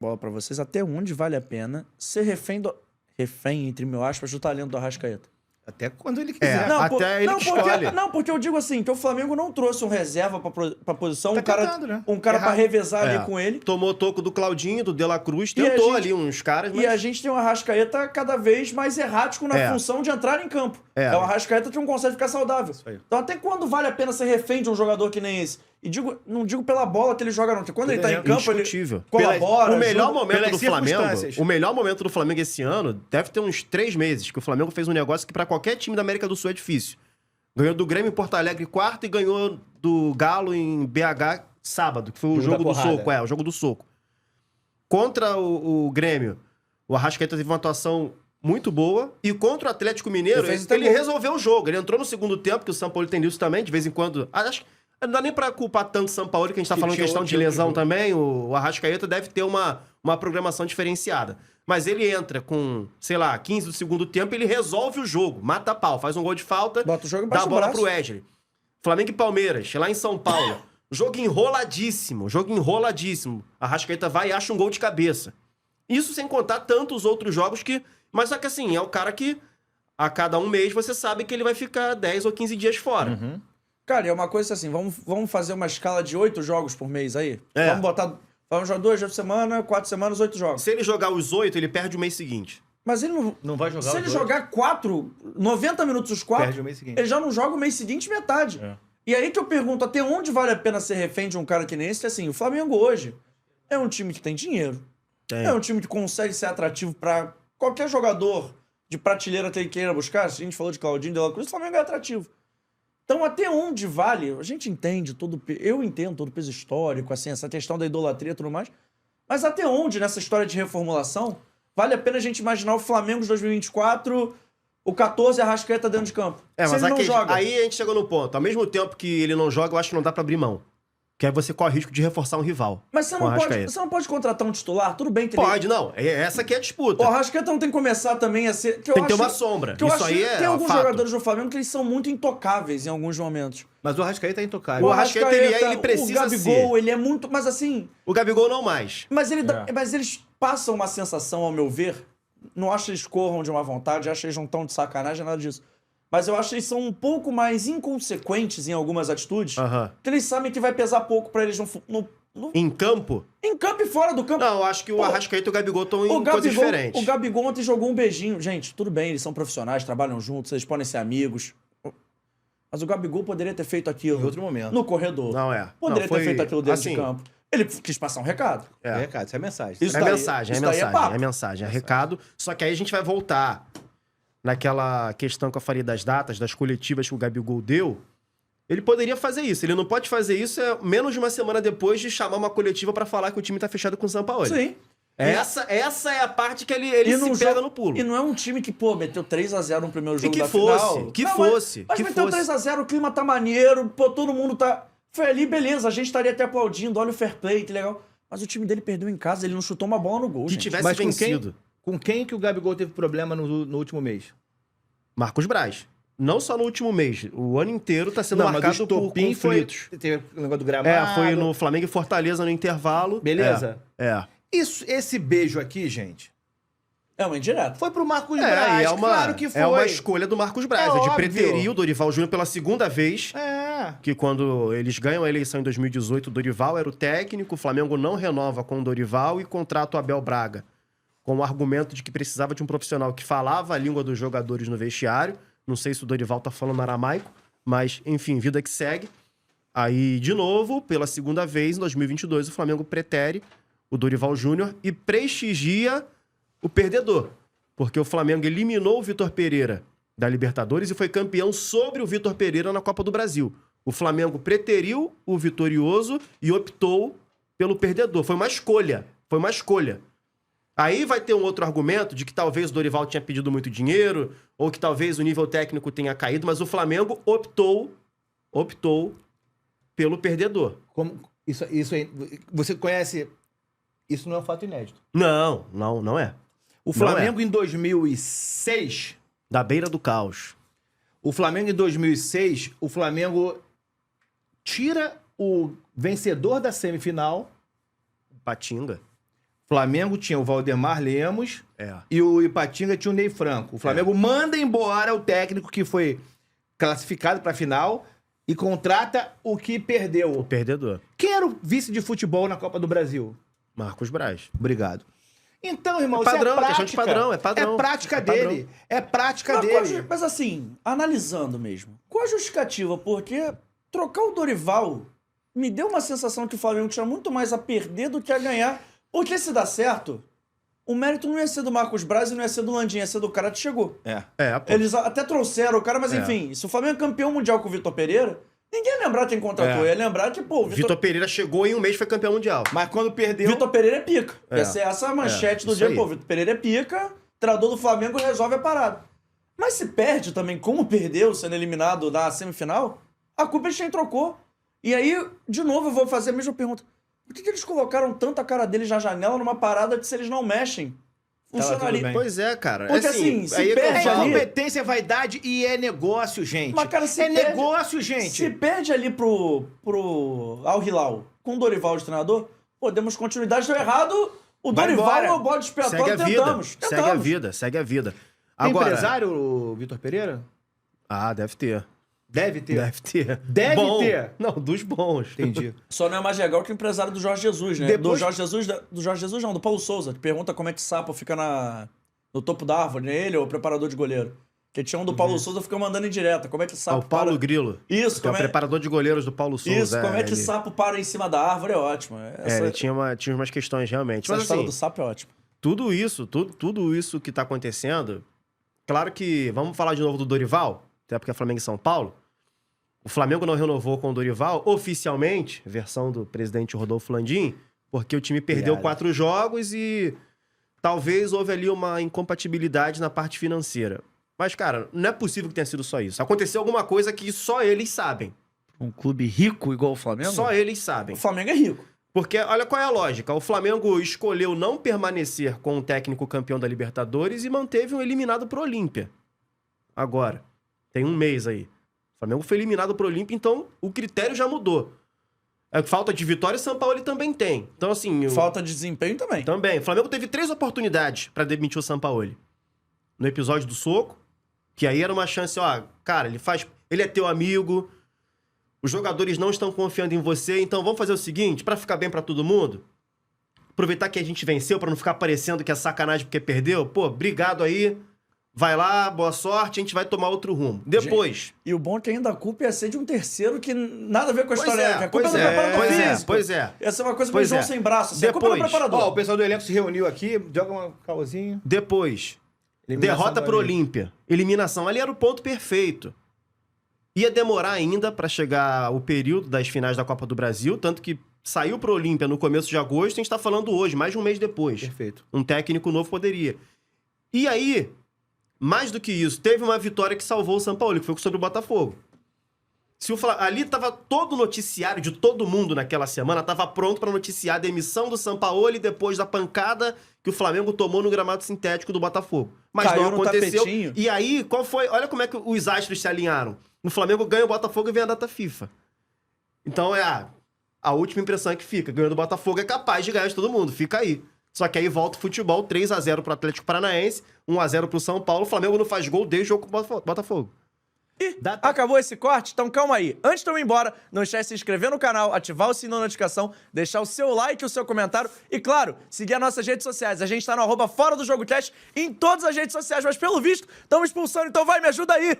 bola pra vocês, até onde vale a pena ser refém, entre mil aspas, do talento do Arrascaeta? Até quando ele quiser. Até ele que escolhe. Porque eu digo assim, que o Flamengo não trouxe um reserva pra posição, Tá um cara, tentando, né? um cara pra revezar ali com ele. Tomou toco do Claudinho, do De La Cruz, E a tentou gente- ali uns caras, mas... E a gente tem um Arrascaeta cada vez mais errático na função de entrar em campo. É um Arrascaeta que não consegue ficar saudável. aí. Então até quando vale a pena ser refém de um jogador que nem esse? E não digo pela bola que ele joga, não. Porque quando ele tá em campo, indiscutível. ele colabora. O melhor ajuda. momento pelas do Flamengo, circunstâncias. o melhor momento do Flamengo esse ano deve ter uns 3 meses, que o Flamengo fez um negócio que pra qualquer time da América do Sul é difícil. Ganhou do Grêmio em Porto Alegre quarto e ganhou do Galo em BH sábado, que foi o jogo do soco, o jogo do soco. Contra o Grêmio, o Arrascaeta teve uma atuação muito boa. E contra o Atlético Mineiro, ele resolveu o jogo. Ele entrou no segundo tempo, que o São Paulo tem isso também, de vez em quando. Acho que não dá nem pra culpar tanto o São Paulo, que a gente tá falando questão de lesão também. O Arrascaeta deve ter uma programação diferenciada. Mas ele entra com, sei lá, 15 do segundo tempo, ele resolve o jogo, mata a pau, faz um gol de falta, Bota o jogo dá a embaixo do bola braço. pro Wesley. Flamengo e Palmeiras, lá em São Paulo. Jogo enroladíssimo. Arrascaeta vai e acha um gol de cabeça. Isso sem contar tantos outros jogos que... Mas só que assim, é o cara que a cada um mês você sabe que ele vai ficar 10 ou 15 dias fora. Cara, é uma coisa assim, vamos fazer uma escala de 8 jogos por mês aí? É. Vamos jogar 2 jogos por semana, 4 semanas, 8 jogos. Se ele jogar os 8, ele perde o mês seguinte. Mas ele não... Não vai jogar Se os ele dois. jogar 90 minutos os 4, Perde o mês seguinte. ele já não joga o mês seguinte metade. E aí que eu pergunto, até onde vale a pena ser refém de um cara que nem esse? Assim, o Flamengo hoje é um time que tem dinheiro. É um time que consegue ser atrativo pra qualquer jogador de prateleira que ele queira buscar. Se a gente falou de Claudinho, De La Cruz, o Flamengo é atrativo. Então, até onde vale? A gente entende eu entendo todo o peso histórico, assim, essa questão da idolatria e tudo mais. Mas até onde, nessa história de reformulação, vale a pena a gente imaginar o Flamengo de 2024, o 14 Arrascaeta dentro de campo? Mas Se ele não joga. aí a gente chegou no ponto. Ao mesmo tempo que ele não joga, eu acho que não dá pra abrir mão. Que aí você corre o risco de reforçar um rival. Mas você não pode contratar um titular? Tudo bem que Pode, não. Essa aqui é a disputa. O Arrascaeta não tem que começar também a ser... Tem que ter uma sombra. Que eu Isso acho aí que é tem alguns fato. jogadores do Flamengo que eles são muito intocáveis em alguns momentos. Mas o Arrascaeta é intocável. O Arrascaeta, ele precisa o Gabigol, ser. ele é muito... Mas assim... O Gabigol não mais. Mas eles passam uma sensação, ao meu ver... Não acho que eles corram de uma vontade, acho que eles não estão de sacanagem, nada disso. Mas eu acho que eles são um pouco mais inconsequentes em algumas atitudes. Que eles sabem que vai pesar pouco pra eles Em campo? em campo e fora do campo. Não, eu acho que o Arrascaeta e o Gabigol estão em O coisas diferentes. O Gabigol ontem jogou um beijinho. Gente, tudo bem, eles são profissionais, trabalham juntos, eles podem ser amigos. Mas o Gabigol poderia ter feito aquilo Em outro momento. no corredor. Não é. Poderia Não, foi ter feito aquilo dentro assim. de campo. Ele quis passar um recado. É recado, isso é mensagem. Isso É daí- mensagem, isso daí é papo. é mensagem, é recado. Só que aí a gente vai voltar naquela questão que eu falei das datas, das coletivas que o Gabigol deu. Ele poderia fazer isso. Ele não pode fazer isso menos de uma semana depois de chamar uma coletiva pra falar que o time tá fechado com o Sampaoli. Sim. Essa é a parte que ele não se pega joga- no pulo. E não é um time que, meteu 3x0 no primeiro jogo que da fosse, final. que Não, fosse, Mas que meteu fosse. 3x0, o clima tá maneiro, todo mundo tá... Foi ali, beleza, a gente estaria até aplaudindo, olha o fair play, que legal. Mas o time dele perdeu em casa, ele não chutou uma bola no gol, Que gente. tivesse Mas vencido. com quem que o Gabigol teve problema no último mês? Marcos Braz. Não só no último mês. O ano inteiro tá sendo Não, mas o marcado por estopim conflitos. Teve o negócio do gramado. Foi no Flamengo e Fortaleza no intervalo. Beleza? É. Esse beijo aqui, gente, É uma indireta. foi pro Marcos E Braz, é uma, claro que foi. é uma escolha do Marcos Braz. É de óbvio. preterir o Dorival Júnior pela segunda vez. É. Que quando eles ganham a eleição em 2018, o Dorival era o técnico, o Flamengo não renova com o Dorival e contrata o Abel Braga. Com o argumento de que precisava de um profissional que falava a língua dos jogadores no vestiário. Não sei se o Dorival tá falando aramaico, mas, enfim, vida que segue. Aí, de novo, pela segunda vez, em 2022, o Flamengo pretere o Dorival Júnior e prestigia o perdedor. Porque o Flamengo eliminou o Vitor Pereira da Libertadores e foi campeão sobre o Vitor Pereira na Copa do Brasil. O Flamengo preteriu o vitorioso e optou pelo perdedor. Foi uma escolha. Foi uma escolha. Aí vai ter um outro argumento de que talvez o Dorival tinha pedido muito dinheiro, ou que talvez o nível técnico tenha caído, mas o Flamengo optou pelo perdedor. Isso aí, você conhece... Isso não é um fato inédito. Não é. O Flamengo em 2006... Da beira do caos. O Flamengo em 2006, o Flamengo tira o vencedor da semifinal, Patinga. Flamengo tinha o Valdemar Lemos e o Ipatinga tinha o Ney Franco. O Flamengo manda embora o técnico que foi classificado pra final e contrata o que perdeu. O perdedor. Quem era o vice de futebol na Copa do Brasil? Marcos Braz. Obrigado. Então, irmão, É padrão, isso é questão de padrão, é padrão. É prática É padrão. dele. É prática dele. Mas assim, analisando mesmo, qual a justificativa? Porque trocar o Dorival me deu uma sensação que o Flamengo tinha muito mais a perder do que a ganhar. Porque se dá certo, o mérito não ia ser do Marcos Braz e não ia ser do Landim, ia ser do cara que chegou. Pô. Eles até trouxeram o cara, mas enfim, se o Flamengo é campeão mundial com o Vitor Pereira, ninguém ia lembrar quem contratou. Ia lembrar que, pô, O Vitor Pereira chegou e em um mês foi campeão mundial. Mas quando perdeu... Vitor Pereira é pica. Essa é essa a manchete do isso dia. aí. Pô, Vitor Pereira é pica, treinador do Flamengo resolve a parada. Mas se perde também, como perdeu, sendo eliminado na semifinal, a culpa é de quem trocou. E aí, de novo, eu vou fazer a mesma pergunta. Por que eles colocaram tanto a cara deles na janela numa parada que se eles não mexem, tudo funcionaria? bem. Pois é, cara. Porque assim, se aí é que eu perde falo. ali- Competência, vaidade e é negócio, gente. Mas, cara, se é perde- negócio, gente. Se perde ali pro Al Hilal com o Dorival de treinador, pô, demos continuidade, deu errado. O Vai Dorival embora. é o bode Segue a expiatório, vida. tentamos. Segue a vida, segue a vida. Tem Agora... empresário, o Vitor Pereira? Ah, deve ter. Deve ter. Deve ter. Deve Bom. ter. Não, dos bons. Entendi. Só não é mais legal que o empresário do Jorge Jesus, né? Depois- Do Jorge Jesus não, do Paulo Souza, que pergunta como é que sapo fica no topo da árvore, né? Ele ou o preparador de goleiro. Que tinha um do Paulo Souza, fica mandando em direta. Como é que Ah, sapo o Paulo para... Grilo. Isso, Que é o como é... preparador de goleiros do Paulo Souza. Isso, como é que ele... sapo para em cima da árvore é ótimo. ele tinha umas questões, realmente. Essa Mas história assim, do sapo é ótimo. tudo isso que tá acontecendo... Claro que... Vamos falar de novo do Dorival, até porque é Flamengo e São Paulo. O Flamengo não renovou com o Dorival oficialmente, versão do presidente Rodolfo Landim, porque o time perdeu 4 jogos e talvez houve ali uma incompatibilidade na parte financeira. Mas, cara, não é possível que tenha sido só isso. Aconteceu alguma coisa que só eles sabem. Um clube rico igual o Flamengo? Só eles O sabem. Flamengo é rico. Porque, olha qual é a lógica. O Flamengo escolheu não permanecer com o técnico campeão da Libertadores e manteve um eliminado pro Olímpia. Agora. Tem um mês aí. O Flamengo foi eliminado pro Olímpia, então o critério já mudou. É falta de vitória, São Paulo também tem. Então, assim... Falta de desempenho também. Também. O Flamengo teve 3 oportunidades pra demitir o Sampaoli. No episódio do soco, que aí era uma chance, ó, cara, ele é teu amigo, os jogadores não estão confiando em você, então vamos fazer o seguinte, pra ficar bem pra todo mundo, aproveitar que a gente venceu pra não ficar parecendo que é sacanagem porque perdeu, pô, obrigado aí, vai lá, boa sorte, a gente vai tomar outro rumo. Depois... E o bom é que ainda a culpa ia ser de um terceiro que nada a ver com a Pois história. é, A culpa pois é do é, preparador pois é, físico. pois é. Ia ser uma coisa Pois meio João é. sem braço. Assim, a culpa é do Depois- preparador. Ó, o pessoal do elenco se reuniu aqui, joga um caosinho. Depois... Eliminação Derrota do pro Olímpia. Olímpia. Eliminação. Ali era o ponto perfeito. Ia demorar ainda pra chegar o período das finais da Copa do Brasil, tanto que saiu pro Olímpia no começo de agosto, a gente tá falando hoje, mais de um mês depois. Perfeito. Um técnico novo poderia. E aí, mais do que isso, teve uma vitória que salvou o São Paulo, que foi sobre o Botafogo. Ali tava todo o noticiário de todo mundo naquela semana, tava pronto pra noticiar a demissão do Sampaoli depois da pancada que o Flamengo tomou no gramado sintético do Botafogo. Mas Caiu não no aconteceu. tapetinho. E aí, qual foi? Olha como é que os astros se alinharam. O Flamengo ganha o Botafogo e vem a data FIFA. Então a última impressão é que fica. Ganhando o Botafogo é capaz de ganhar de todo mundo, fica aí. Só que aí volta o futebol, 3-0 pro Atlético Paranaense, 1-0 pro São Paulo, o Flamengo não faz gol desde o jogo com o Botafogo. Acabou esse corte? Então calma aí. Antes de eu ir embora, não esquece de se inscrever no canal, ativar o sininho da notificação, deixar o seu like e o seu comentário e, claro, seguir as nossas redes sociais. A gente tá no @fora do Jogo Cast em todas as redes sociais, mas pelo visto, estamos expulsando, então vai, me ajuda aí!